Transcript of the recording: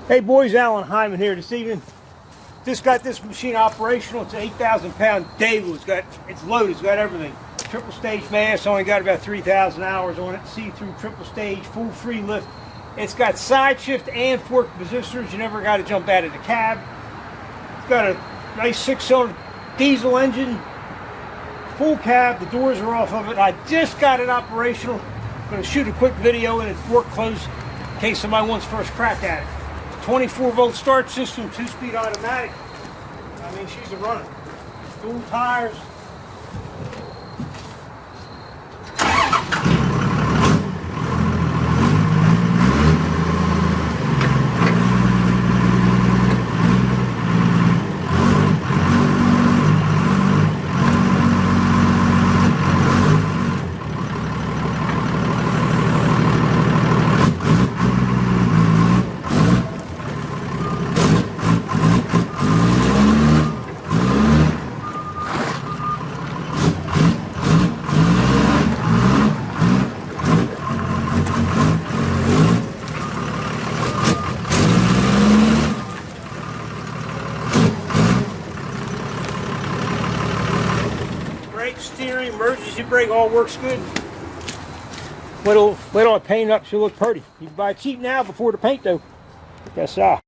Hey boys, Alan Hyman here this evening. Just got this machine operational. It's an 8,000 pound DAEWOO. It's loaded, it's got everything. Triple stage mast, only got about 3,000 hours on it. See-through triple stage, full free lift. It's got side shift and fork positioners. You never got to jump out of the cab. It's got a nice 6-cylinder diesel engine, full cab. The doors are off of it. I just got it operational. I'm going to shoot a quick video in its work clothes in case somebody wants first crack at it. 24-volt start system, 2-speed automatic. I mean, she's a runner. Dual tires. Brake, steering, emergency brake, all works good. Wait till I paint it up, she'll look pretty. You can buy it cheap now before the paint though. Yes, sir.